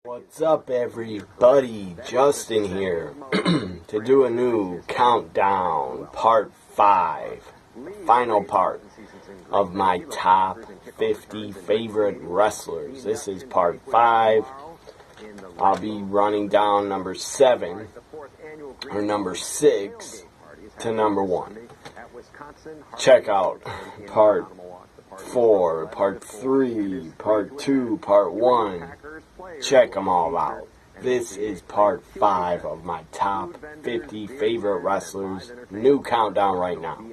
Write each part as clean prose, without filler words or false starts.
What's up, everybody? Justin here to do a new countdown, part 5, final part of my top 50 favorite wrestlers. This is part 5. I'll be running down number 7 or number 6 to number 1. Check out part 4, part 3, part 2, part 1. Check them all out. This is part 5 of my top 50 favorite wrestlers. New countdown right now.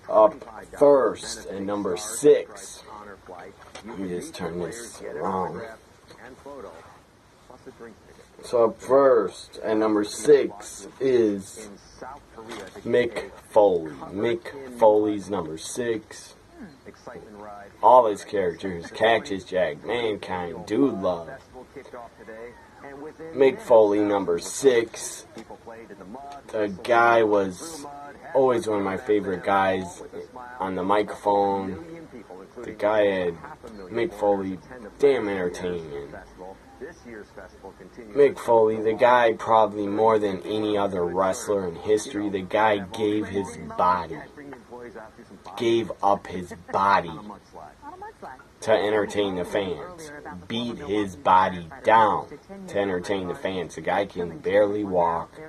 Up first at number 6. Let me just turn this around. So up first at number 6 is Mick Foley. Mick Foley's number 6. All his characters: Cactus Jack, Mankind, Dude Love. Mick Foley, number 6. The guy was always one of my favorite guys on the microphone. The guy had Mick Foley, damn entertaining. Mick Foley, the guy probably more than any other wrestler in history, the guy gave up his body to entertain the fans. Beat his body down to entertain the fans. The guy can barely walk.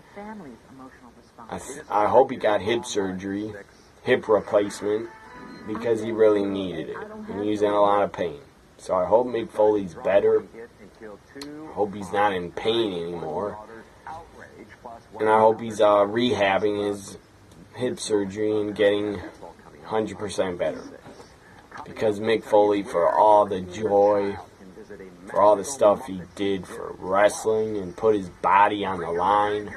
I hope he got hip surgery, hip replacement, because he really needed it. And he was in a lot of pain. So I hope Mick Foley's better. I hope he's not in pain anymore. And I hope he's rehabbing his hip surgery and getting 100% better. Because Mick Foley, for all the joy, for all the stuff he did for wrestling and put his body on the line,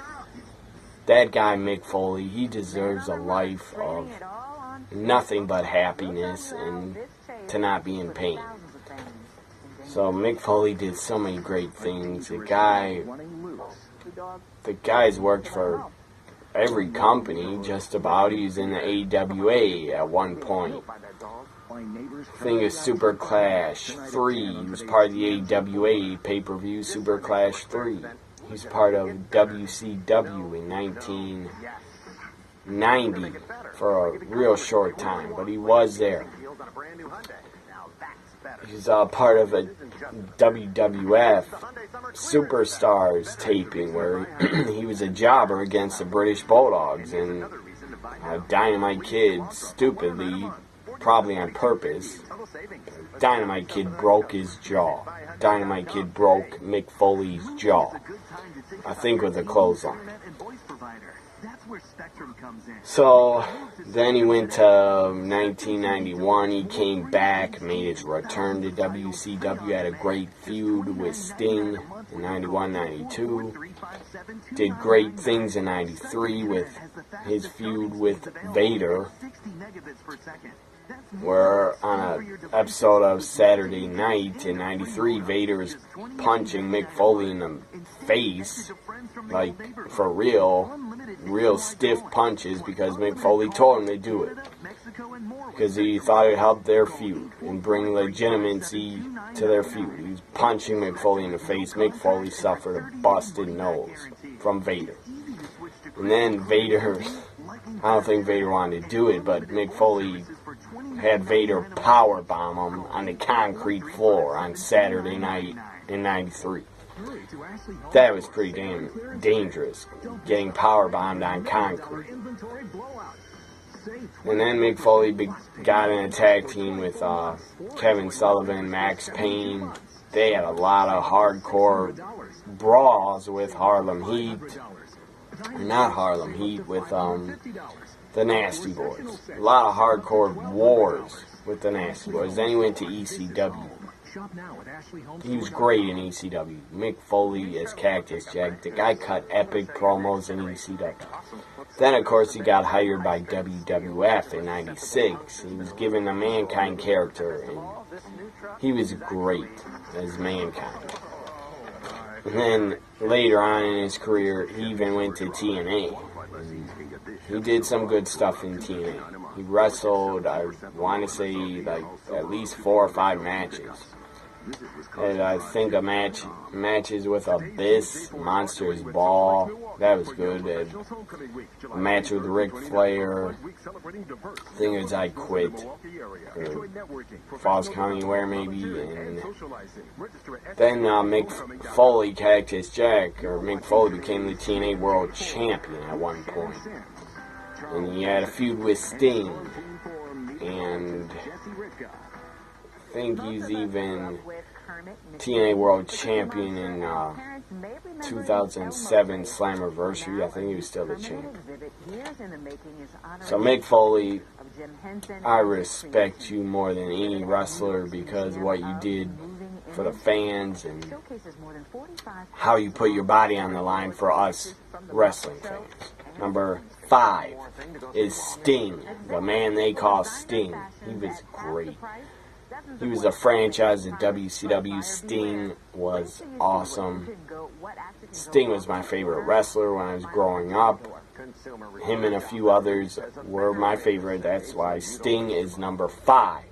that guy Mick Foley, he deserves a life of nothing but happiness and to not be in pain. So Mick Foley did so many great things. The guy's worked for every company, just about. He was in the AWA at one point. I think it's Super Clash 3. He was part of the AWA pay-per-view Super Clash 3. He was part of WCW in 1990 for a real short time, but he was there. He's part of a WWF Superstars taping where he was a jobber against the British Bulldogs, and Dynamite Kid stupidly, probably on purpose, Dynamite Kid broke his jaw. Dynamite Kid broke Mick Foley's jaw, I think with a clothesline. So then he went to 1991. He came back, made his return to WCW, had a great feud with Sting in 91-92. Did great things in 93 with his feud with Vader, where on an episode of Saturday Night in 93, Vader is punching Mick Foley in the face, like for real stiff punches, because Mick Foley told him to do it, because he thought it helped their feud and bring legitimacy to their feud. He was punching Mick Foley in the face. Mick Foley suffered a busted nose from Vader. And then Vader, I don't think Vader wanted to do it, but Mick Foley had Vader powerbomb him on the concrete floor on Saturday night in 93. That was pretty damn dangerous, getting powerbombed on concrete. And then Mick Foley got in a tag team with Kevin Sullivan, Max Payne. They had a lot of hardcore brawls with Harlem Heat. Not Harlem Heat, with the Nasty Boys. A lot of hardcore wars with the Nasty Boys. Then he went to ECW. He was great in ECW. Mick Foley as Cactus Jack. The guy cut epic promos in ECW. Then, of course, he got hired by WWF in 96. He was given the Mankind character, and he was great as Mankind. And then, later on in his career, he even went to TNA. He did some good stuff in TNA. He wrestled, I want to say, like, at least 4 or 5 matches. And I think matches with Abyss, Monsters Ball. That was good. And a match with Ric Flair. I think it was I Quit. Or Falls Count Anywhere maybe. And then Mick Foley, Cactus Jack, or Mick Foley became the TNA World Champion at one point. And he had a feud with Sting. And I think he's even TNA World Champion in 2007 Slammiversary. I think he was still the champ. So Mick Foley, I respect you more than any wrestler because of what you did for the fans and how you put your body on the line for us wrestling fans. Number 5 is Sting, the man they call Sting. He was great. He was a franchise at WCW. Sting was awesome. Sting was my favorite wrestler when I was growing up. Him and a few others were my favorite. That's why Sting is number 5.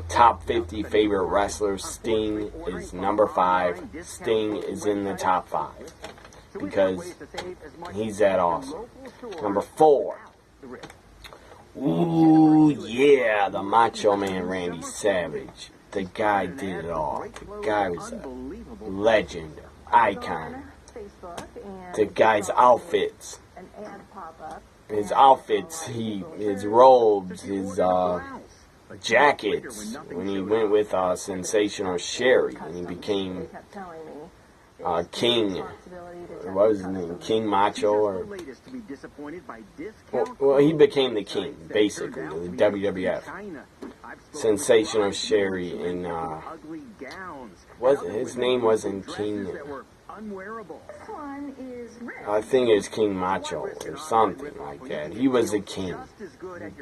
Top 50 favorite wrestlers. Sting is number 5. Sting is in the top 5 because he's that awesome. Number 4. Ooh, yeah, the Macho Man Randy Savage. The guy did it all. The guy was a legend, icon. The guy's outfits. His outfits, his robes, his jackets. When he went with Sensational Sherry and he became King. What was his name? King Macho? Or well, he became the king, basically, of the WWF. Sensational Sherry and his name wasn't King. I think it was King Macho or something like that. He was the king.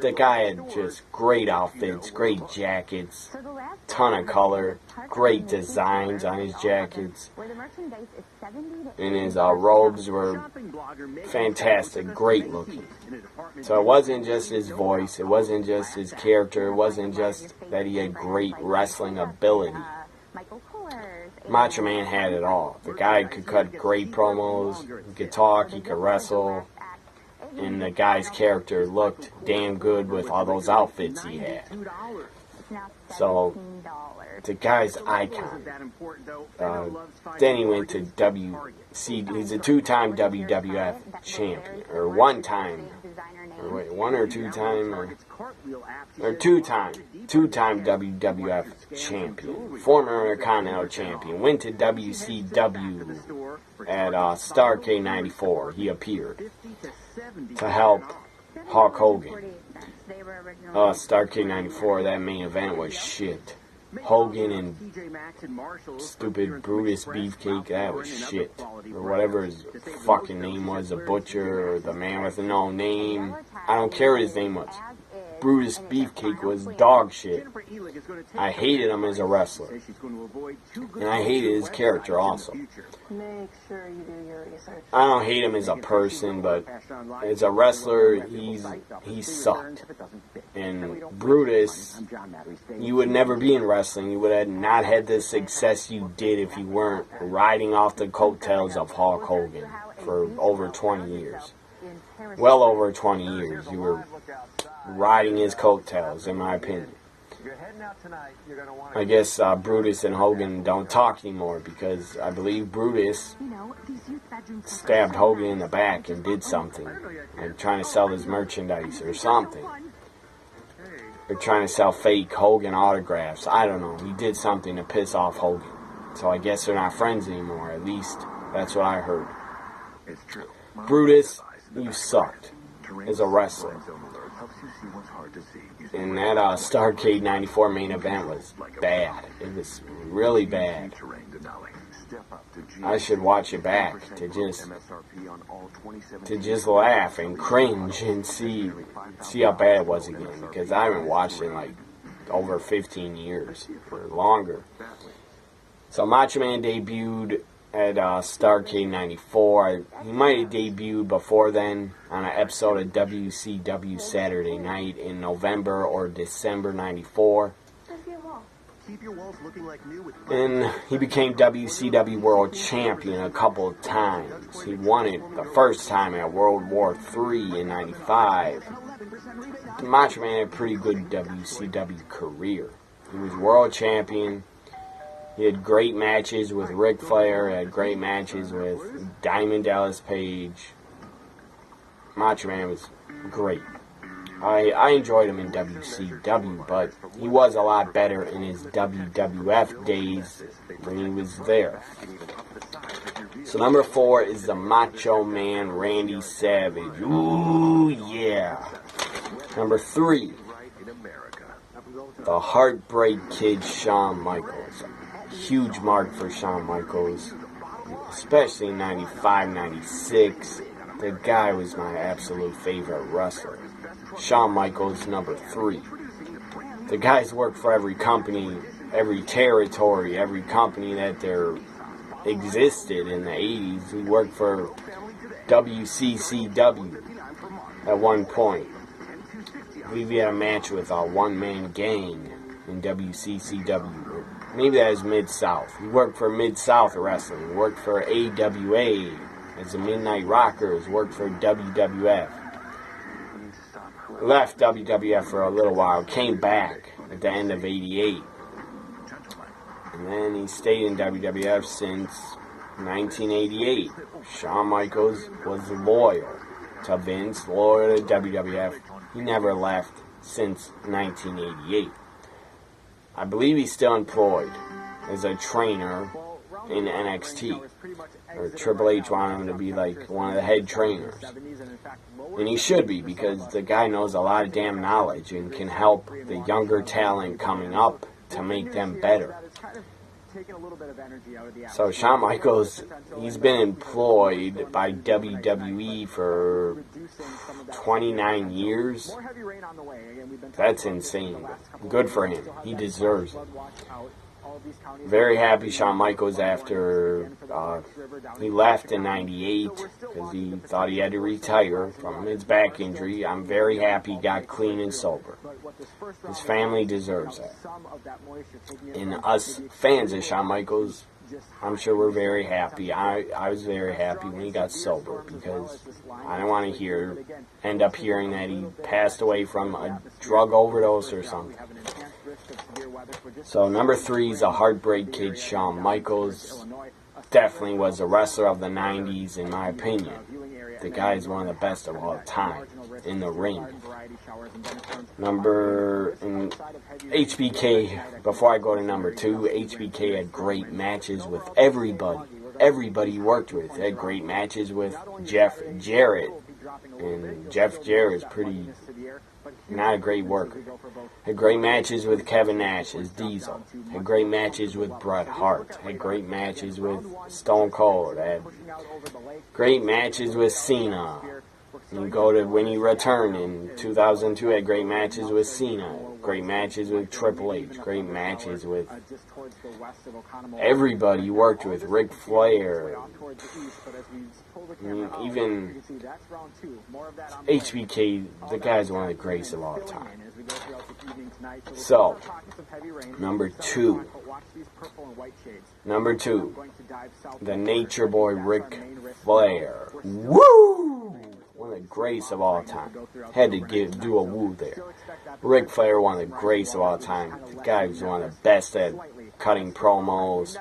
The guy had just great outfits, great jackets, ton of color, great designs on his jackets. And his robes were fantastic, great looking. So it wasn't just his voice, it wasn't just his character, it wasn't just that he had great wrestling ability. Macho Man had it all. The guy could cut great promos, he could talk, he could wrestle, and the guy's character looked damn good with all those outfits he had. So, the guy's icon. Then he went to he's a 2-time WWF champion, or 1-time, or wait, 1 or 2-time, or 2-time WWF champion, former Intercontinental champion, went to WCW at Starrcade 94. He appeared to help Hulk Hogan. Starrcade 94, that main event was shit. Hogan and stupid Brutus Beefcake, that was shit. Or whatever his fucking name was, the Butcher, or the man with no name. I don't care what his name was. Brutus Beefcake was dog shit. I hated him as a wrestler. And I hated his character also. I don't hate him as a person, but as a wrestler, he sucked. And Brutus, you would never be in wrestling. You would have not had the success you did if you weren't riding off the coattails of Hulk Hogan for over 20 years. Well over 20 years, you were riding his coattails, in my opinion. I guess Brutus and Hogan don't talk anymore because I believe Brutus stabbed Hogan in the back and did something, like trying to sell his merchandise or something. Or trying to sell fake Hogan autographs. I don't know. He did something to piss off Hogan. So I guess they're not friends anymore. At least that's what I heard. Brutus, you sucked as a wrestler. And that Starrcade 94 main event was bad. It was really bad. I should watch it back to just laugh and cringe and see how bad it was again, because I haven't watched it in like over 15 years or longer. So Macho Man debuted at Starrcade 94. He might have debuted before then on an episode of WCW Saturday Night in November or December 94. And he became WCW World Champion a couple of times. He won it the first time at World War III in '95. The Macho Man had a pretty good WCW career. He was World Champion. He had great matches with Ric Flair. He had great matches with Diamond Dallas Page. Macho Man was great. I enjoyed him in WCW, but he was a lot better in his WWF days when he was there. So number 4 is the Macho Man Randy Savage. Ooh, yeah. Number 3, the Heartbreak Kid Shawn Michaels. Huge mark for Shawn Michaels, especially in '95, '96. The guy was my absolute favorite wrestler. Shawn Michaels, number 3. The guy's worked for every company, every territory, every company that there existed in the 80s. He worked for WCCW at one point. I believe he had a match with a one-man gang in WCCW. Maybe that was Mid-South. He worked for Mid-South Wrestling. He worked for AWA as the Midnight Rockers. Worked for WWF. Left WWF for a little while. Came back at the end of '88. And then he stayed in WWF since 1988. Shawn Michaels was loyal to Vince, loyal to WWF. He never left since 1988. I believe he's still employed as a trainer in NXT. Or Triple H wanted him to be like one of the head trainers. And he should be, because the guy knows a lot of damn knowledge and can help the younger talent coming up to make them better. So Shawn Michaels, he's been employed by WWE for 29 years. That's insane. Good for him. He deserves it. Very happy Shawn Michaels after he left in '98 because he thought he had to retire from his back injury. I'm very happy he got clean and sober. His family deserves that. And us fans of Shawn Michaels, I'm sure we're very happy. I was very happy when he got sober, because I don't want to end up hearing that he passed away from a drug overdose or something. So number 3 is a Heartbreak Kid Shawn Michaels. Definitely was a wrestler of the 90s in my opinion. The guy is one of the best of all time in the ring. HBK, before I go to number 2, HBK had great matches with everybody. Everybody he worked with. He had great matches with Jeff Jarrett. And Jeff Jarrett is not a great worker. Had great matches with Kevin Nash as Diesel. Had great matches with Bret Hart. Had great matches with Stone Cold. Had great matches with Cena. You go to when he returned in 2002. Had great matches with Cena. Great matches with Triple H. Great matches with everybody he worked with. Ric Flair. I mean, even HBK, the guy's one of the greatest of all time. So, number 2, the Nature Boy Ric Flair. Woo! One of the greatest of all time. Had to do a woo there. Ric Flair, one of the greatest of all time. The guy was one of the best at cutting promos.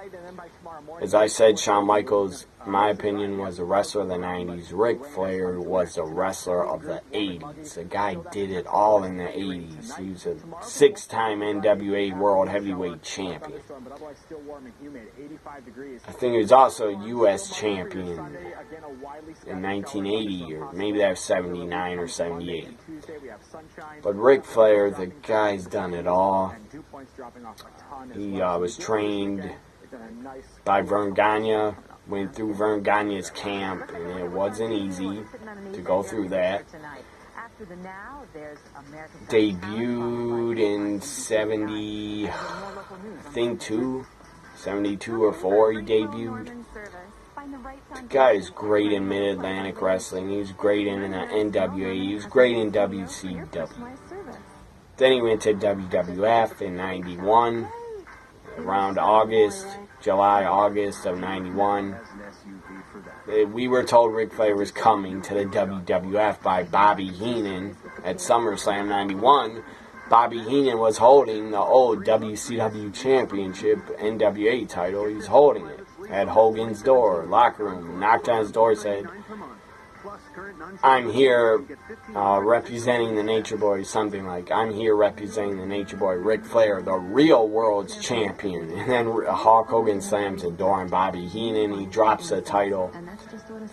As I said, Shawn Michaels, in my opinion, was a wrestler of the 90s. Ric Flair was a wrestler of the 80s. The guy did it all in the 80s. He was a 6-time NWA World Heavyweight Champion. I think he was also a U.S. champion in 1980, or maybe that was 79 or 78. But Ric Flair, the guy's done it all. He was trained by Vern Gagne, went through Vern Gagne's camp, and it wasn't easy to go through that. Debuted in 72 or 4 he debuted. The guy is great in Mid-Atlantic Wrestling. He was great in the NWA. He was great in WCW. Then he went to WWF in '91. around July, August of 91. We were told Ric Flair was coming to the WWF by Bobby Heenan at SummerSlam 91. Bobby Heenan was holding the old WCW Championship NWA title. He's holding it at Hogan's door, locker room. Knocked on his door, said, I'm here representing the Nature Boy, something like, I'm here representing the Nature Boy, Ric Flair, the real world's champion. And then Hulk Hogan slams the door on Bobby Heenan. He drops the title.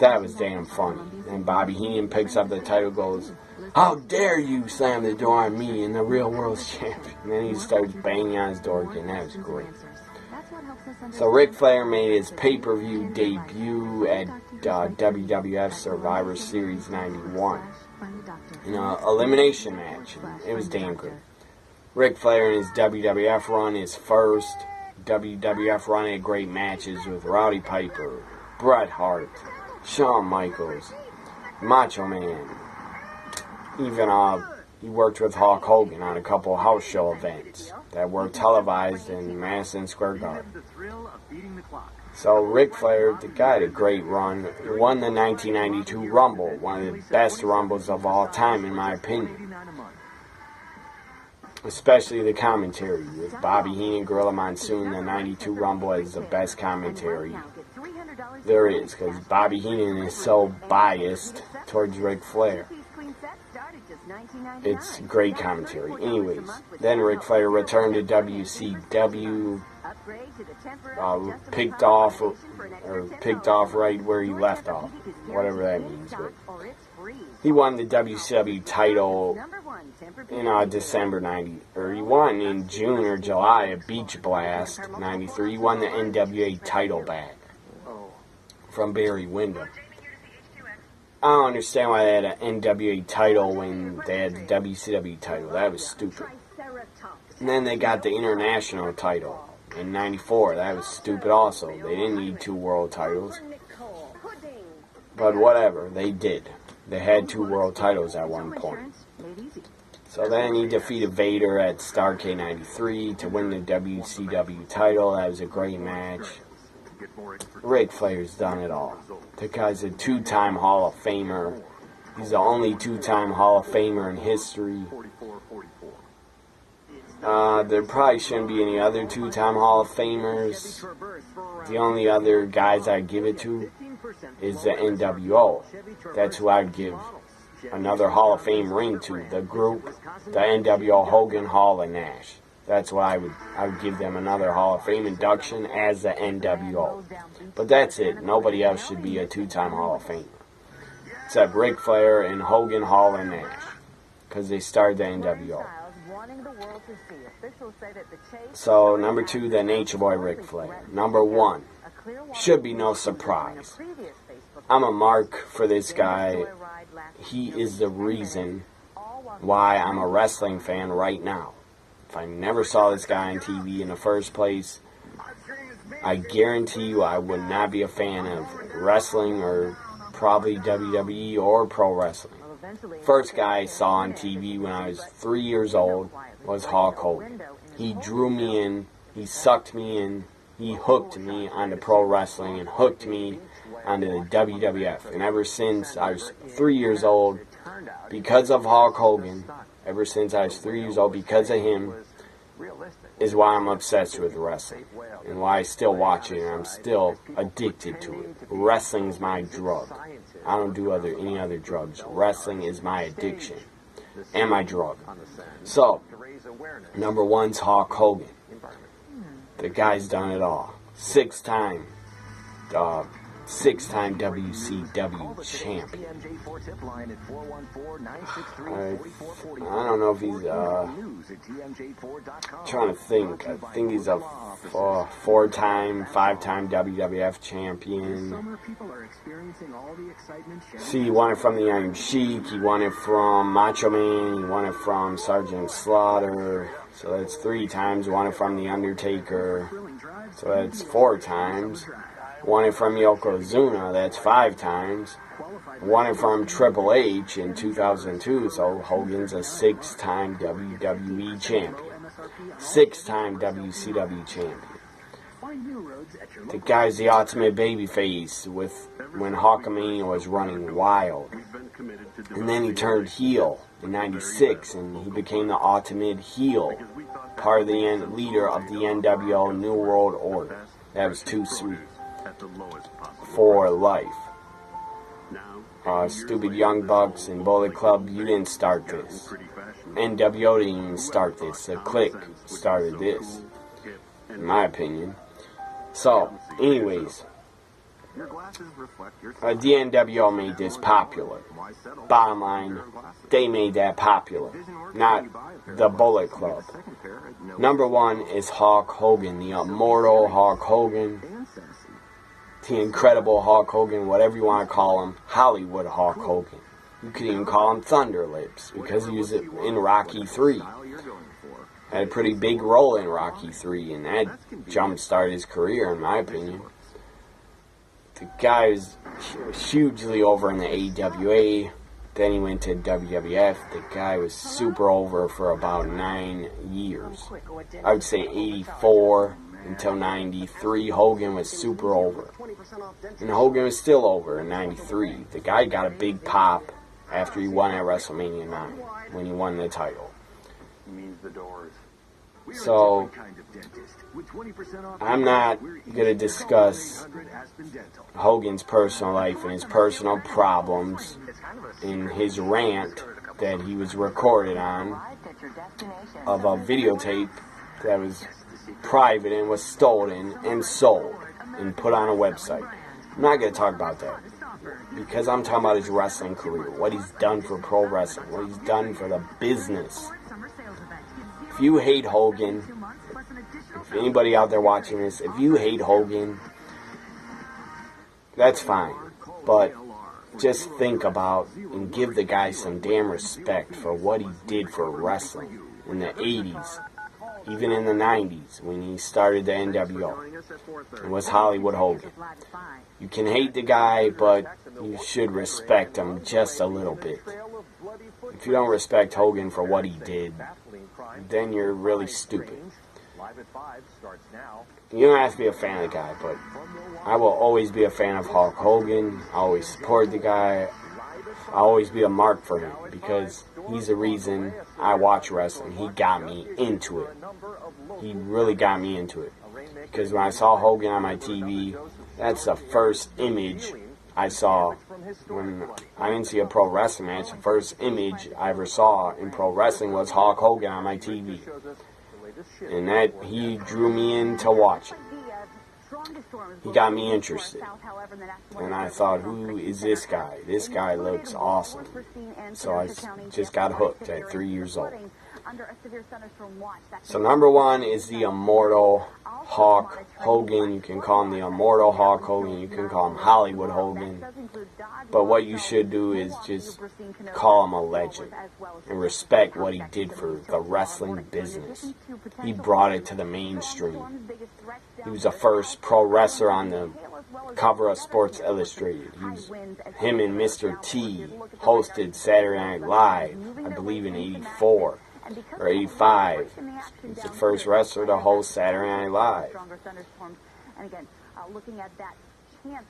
That was damn funny. And Bobby Heenan picks up the title, goes, how dare you slam the door on me and the real world's champion. And then he starts banging on his door again. That was great. So Ric Flair made his pay-per-view debut at WWF Survivor Series 91 in an elimination match. It was damn good. Ric Flair in his WWF run, his first WWF run, had great matches with Roddy Piper, Bret Hart, Shawn Michaels, Macho Man. Even he worked with Hulk Hogan on a couple house show events that were televised in Madison Square Garden. So Ric Flair, the guy, had a great run. He won the 1992 Rumble, one of the best Rumbles of all time, in my opinion. Especially the commentary with Bobby Heenan, Gorilla Monsoon. The 92 Rumble is the best commentary there is, because Bobby Heenan is so biased towards Ric Flair. It's great commentary. Anyways, then Ric Flair returned to WCW, picked off right where he left off, whatever that means. But he won the WCW title in December 90, or he won in June or July at Beach Blast 93. He won the NWA title back from Barry Windham. I don't understand why they had an NWA title when they had the WCW title. That was stupid. And then they got the international title in 94. That was stupid also. They didn't need 2 world titles. But whatever, they did. They had 2 world titles at one point. So then he defeated Vader at Starrcade 93 to win the WCW title. That was a great match. Ric Flair's done it all. The guy's a 2-time Hall of Famer. He's the only 2-time Hall of Famer in history. There probably shouldn't be any other 2-time Hall of Famers. The only other guys I'd give it to is the NWO. That's who I'd give another Hall of Fame ring to. The group, the NWO, Hogan, Hall, and Nash. That's why I would give them another Hall of Fame induction as the NWO. But that's it. Nobody else should be a 2-time Hall of Famer. Except Ric Flair and Hogan, Hall, and Nash. Because they started the NWO. So, number 2, the Nature Boy Ric Flair. Number 1, should be no surprise. I'm a mark for this guy. He is the reason why I'm a wrestling fan right now. If I never saw this guy on TV in the first place, I guarantee you I would not be a fan of wrestling or probably WWE or pro wrestling. First guy I saw on TV when I was 3 years old was Hulk Hogan. He drew me in, he sucked me in, he hooked me onto pro wrestling and hooked me onto the WWF. And ever since I was 3 years old, because of Hulk Hogan, ever since I was 3 years old, because of him, is why I'm obsessed with wrestling. And why I still watch it and I'm still addicted to it. Wrestling's my drug. I don't do any other drugs. Wrestling is my addiction. And my drug. So, number 1's Hulk Hogan. The guy's done it all. 6-time WCW champion. I don't know if he's, trying to think. I think he's a 4-time, 5-time WWF champion. See, he won it from the Iron Sheik, he won it from Macho Man, he won it from Sergeant Slaughter. So that's 3 times. Won it from The Undertaker. So that's 4 times. Won it from Yokozuna, that's 5 times. Won it from Triple H in 2002, so Hogan's a 6-time WWE champion. 6-time WCW champion. The guy's the ultimate babyface when Hulkamania was running wild. And then he turned heel in '96, and he became the ultimate heel, part of the leader of the NWO New World Order. That was too sweet. For life. Stupid Young Bucks and Bullet Club, you didn't start this. NWO didn't even start this. The Clique started this, in my opinion. So, anyways, the NWO made this popular. Bottom line, they made that popular, not the Bullet Club. Number one is Hulk Hogan, the immortal Hulk Hogan, the incredible Hulk Hogan, whatever you want to call him, Hollywood Hulk Hogan. You could even call him Thunder Lips, because he was in Rocky 3. Had a pretty big role in Rocky 3, and that jump-started his career, in my opinion. The guy was hugely over in the AWA. Then he went to WWF. The guy was super over for about 9 years. I would say 84 until 93. Hogan was super over. And Hogan was still over in 93. The guy got a big pop after he won at WrestleMania 9, when he won the title. So, I'm not going to discuss Hogan's personal life and his personal problems in his rant that he was recorded on of a videotape that was private and was stolen and sold and put on a website. I'm not going to talk about that, because I'm talking about his wrestling career, what he's done for pro wrestling, what he's done for the business. If you hate Hogan, if anybody out there watching this, if you hate Hogan, that's fine. But just think about and give the guy some damn respect for what he did for wrestling in the 80s, even in the 90s when he started the NWO. It was Hollywood Hogan. You can hate the guy, but you should respect him just a little bit. If you don't respect Hogan for what he did, then you're really stupid. You don't have to be a fan of the guy, but I will always be a fan of Hulk Hogan. I always support the guy. I'll always be a mark for him, because he's the reason I watch wrestling. He got me into it. He really got me into it. Because when I saw Hogan on my TV, that's the first image I saw. When I didn't see a pro wrestling match, the first image I ever saw in pro wrestling was Hulk Hogan on my TV. And that, he drew me in to watch it. He got me interested. And I thought, who is this guy? This guy looks awesome. So I just got hooked at 3 years old. So number one is the immortal Hulk Hogan. You can call him the immortal Hulk Hogan. You can call him Hollywood Hogan. But what you should do is just call him a legend and respect what he did for the wrestling business. He brought it to the mainstream. He was the first pro wrestler on the cover of Sports Illustrated. Him and Mr. T hosted Saturday Night Live, I believe in 84 or 85. He's the first wrestler to host Saturday Night Live.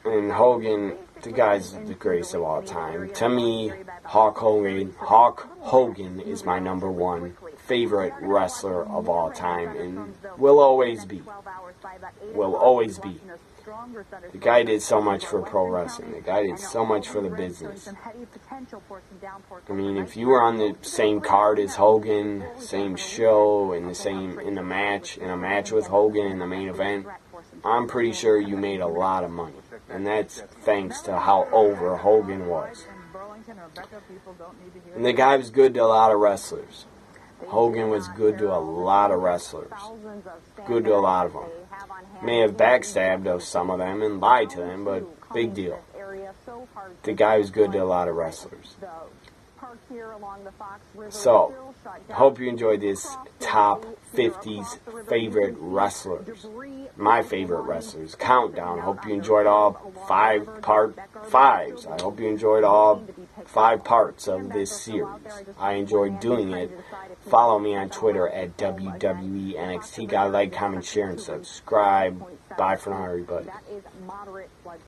And Hogan, the guy's the greatest of all time. To me, Hulk Hogan is my number one favorite wrestler of all time, and will always be. Will always be. The guy did so much for pro wrestling. The guy did so much for the business. I mean, if you were on the same card as Hogan, same show, in a match with Hogan in the main event, I'm pretty sure you made a lot of money. And that's thanks to how over Hogan was. And the guy was good to a lot of wrestlers. Hogan was good to a lot of wrestlers. Good to a lot of them. May have backstabbed of some of them and lied to them, but big deal. The guy was good to a lot of wrestlers. So, hope you enjoyed this top 50's favorite wrestlers. My favorite wrestlers. Countdown. Hope you enjoyed all 5-part 5s. I hope you enjoyed all 5 parts of this series. I enjoyed doing it. Follow me on Twitter at WWENXT. Gotta like, comment, share, and subscribe. Bye for now, everybody.